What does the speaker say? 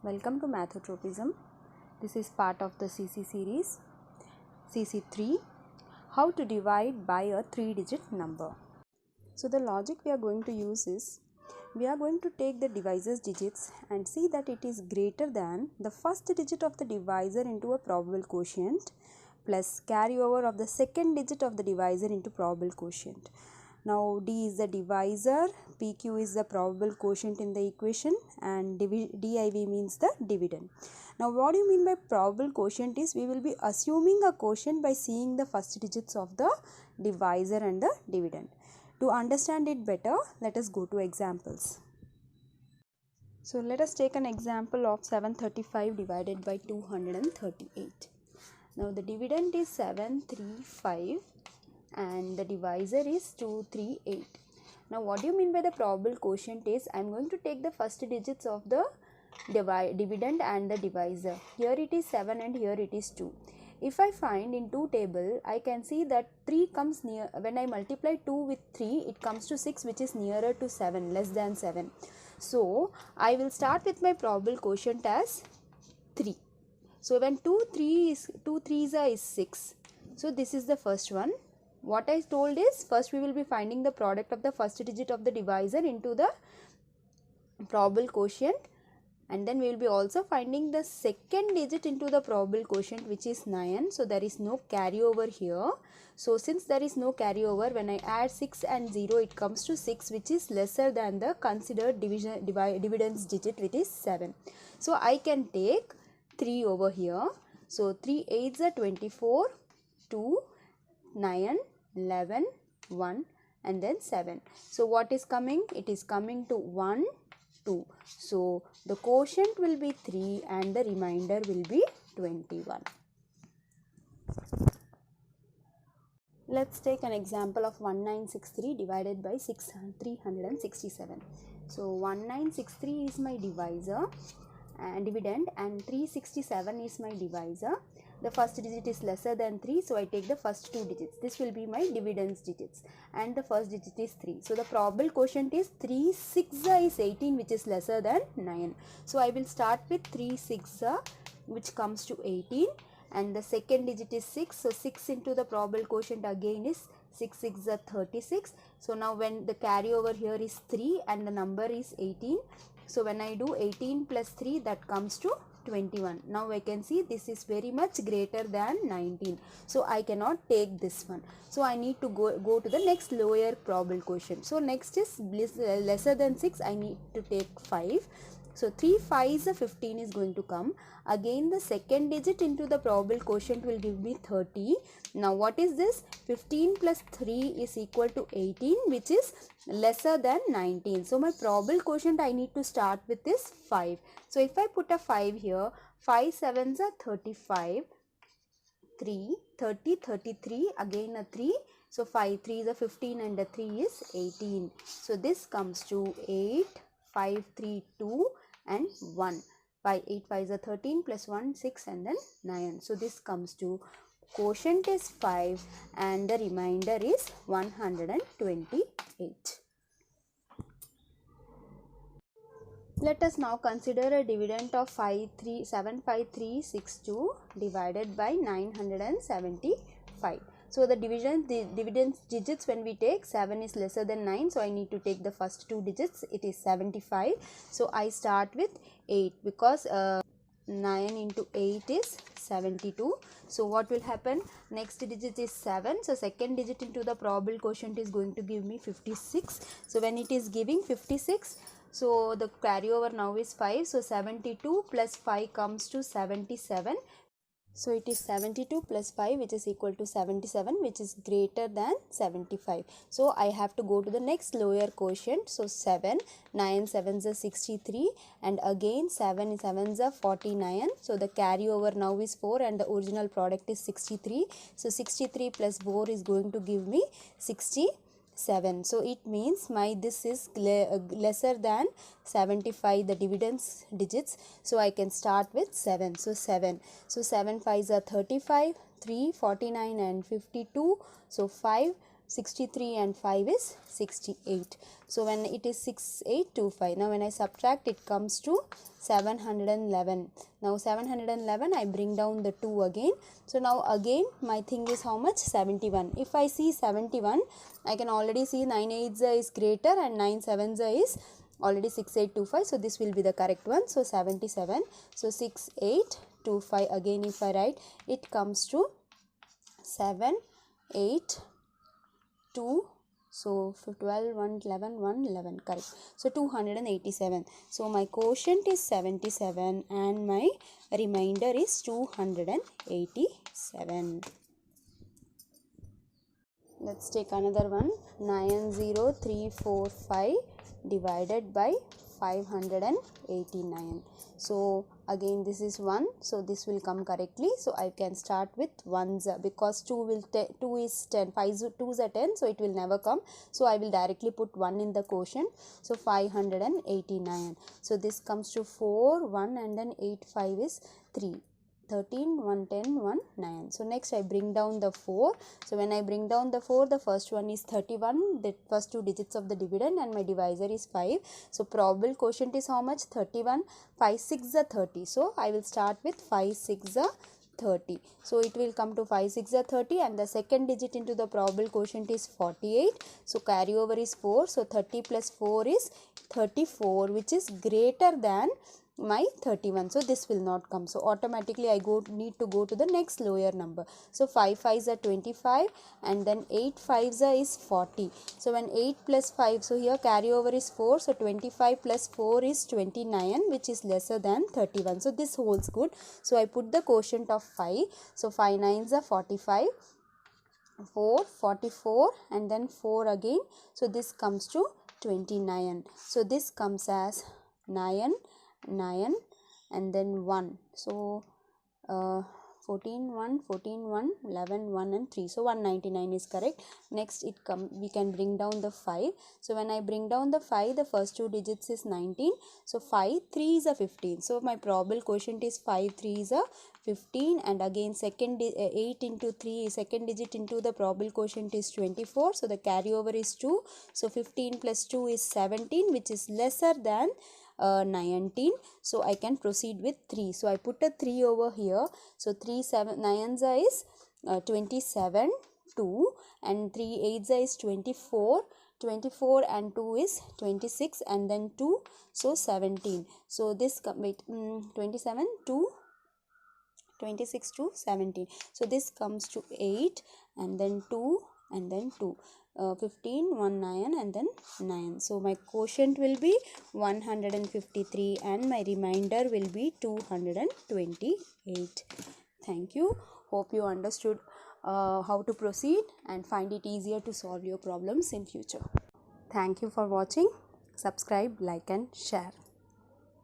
Welcome to Mathotropism. This is part of the CC series, CC3, how to divide by a 3-digit number. So the logic we are going to use is, we are going to take the divisor's digits and see that it is greater than the first digit of the divisor into a probable quotient plus carryover of the second digit of the divisor into probable quotient. Now D is the divisor, PQ is the probable quotient in the equation, and DIV means the dividend. Now what do you mean by probable quotient is, we will be assuming a quotient by seeing the first digits of the divisor and the dividend. To understand it better, let us go to examples. So let us take an example of 735 divided by 238. Now the dividend is 735 and the divisor is 238. Now what do you mean by the probable quotient is, I am going to take the first digits of the dividend and the divisor. Here it is 7 and here it is 2. If I find in 2 table, I can see that 3 comes near, when I multiply 2 with 3, it comes to 6, which is nearer to 7, less than 7. So I will start with my probable quotient as 3. So when 2 3s is 6. So this is the first one. What I told is, first we will be finding the product of the first digit of the divisor into the probable quotient, and then we will be also finding the second digit into the probable quotient, which is 9. So there is no carryover here. So since there is no carryover, when I add 6 and 0, it comes to 6, which is lesser than the considered dividends digit, which is 7. So I can take 3 over here. So 3 8s are 24, 2, 9, 11, 1 and then 7. So what is coming? It is coming to 1, 2. So the quotient will be 3 and the remainder will be 21. Let's take an example of 1963 divided by 367. So 1963 is my divisor and dividend, and 367 is my divisor. The first digit is lesser than 3, so I take the first 2 digits. This will be my dividends digits, and the first digit is 3. So the probable quotient is 3 6 is 18, which is lesser than 9. So I will start with 3 6 which comes to 18, and the second digit is 6. So 6 into the probable quotient again is 6 6 is 36. So now when the carryover here is 3 and the number is 18. So when I do 18 plus 3, that comes to 21. Now I can see this is very much greater than 19. So I cannot take this one. So I need to go to the next lower probable quotient. So next is lesser than 6. I need to take 5. So 3 5s 15 is going to come. Again the second digit into the probable quotient will give me 30. Now what is this? 15 plus 3 is equal to 18, which is lesser than 19. So my probable quotient I need to start with is 5. So if I put a 5 here, 5 7s are 35, 3, 30, 33, again a 3. So 5 3s are 15 and a 3 is 18. So this comes to 8, 5, 3, 2 and 1. 5 8 5s are 13 plus 1 6 and then 9. So this comes to quotient is 5 and the remainder is 128. Let us now consider a dividend of 75362 divided by 975. So the dividends digits, when we take, 7 is lesser than 9. So I need to take the first 2 digits. It is 75. So I start with 8 because 9 into 8 is 72. So what will happen? Next digit is 7. So second digit into the probable quotient is going to give me 56. So when it is giving 56, so the carryover now is 5. So 72 plus 5 comes to 77. So it is 72 plus 5, which is equal to 77, which is greater than 75. So I have to go to the next lower quotient. So 7, 9 7s are 63, and again 7 7s are 49. So the carryover now is 4 and the original product is 63. So 63 plus 4 is going to give me 67. So it means this is lesser than 75, the dividends digits. So I can start with 7. So 7. So 7 5s are 35, 3 49 and 52. So 5 63 and 5 is 68. So when it is 6825, now when I subtract, it comes to 711. Now 711, I bring down the 2 again. So now again my thing is how much? 71. If I see 71, I can already see 9 8s is greater and 9 7s is already 6825. So this will be the correct one. So 77. So 6825, again if I write, it comes to 7 8 2, so 12 1 11 1 11, correct. So 287. So my quotient is 77 and my remainder is 287. Let's take another one. 90345 divided by 589. So again this is 1, so this will come correctly. So I can start with 1s because 2 is 10, 5 2s are 10, so it will never come. So I will directly put 1 in the quotient. So 589. So this comes to 4 1 and then 8 5 is 3. 13 1 10 1 9. So next I bring down the 4. So when I bring down the 4, the first one is 31, the first 2 digits of the dividend, and my divisor is 5. So probable quotient is how much? 31. 5 6 are 30. So I will start with 5 6 are 30. So it will come to 5 6 are 30, and the second digit into the probable quotient is 48. So carryover is 4. So 30 plus 4 is 34, which is greater than my 31. So this will not come. So automatically I need to go to the next lower number. So 5 5s are 25, and then 8 5s are is 40. So when 8 plus 5, so here carryover is 4. So 25 plus 4 is 29, which is lesser than 31. So this holds good. So I put the quotient of 5. So 5 9s are 45. 4 44 and then 4 again. So this comes to 29. So this comes as 9 9 and then 1. So 14 1 14 1 11 1 and 3. So 199 is correct. Next we can bring down the 5. So when I bring down the 5, the first 2 digits is 19. So 5 3s are 15. So my probable quotient is 5 3s are 15, and again 8 into 3, second digit into the probable quotient is 24. So the carryover is 2. So 15 plus 2 is 17, which is lesser than 19. So I can proceed with 3. So I put a 3 over here. So 3 7 9s is 27 2, and 3 8s is 24. 24 and 2 is 26, and then 2, so 17. So this 27 2 26 to 17. So this comes to 8 and then 2 and then 2. 15 1 9 and then 9. So my quotient will be 153 and my remainder will be 228. Thank you. Hope you understood how to proceed and find it easier to solve your problems in future. Thank you for watching. Subscribe, like and share.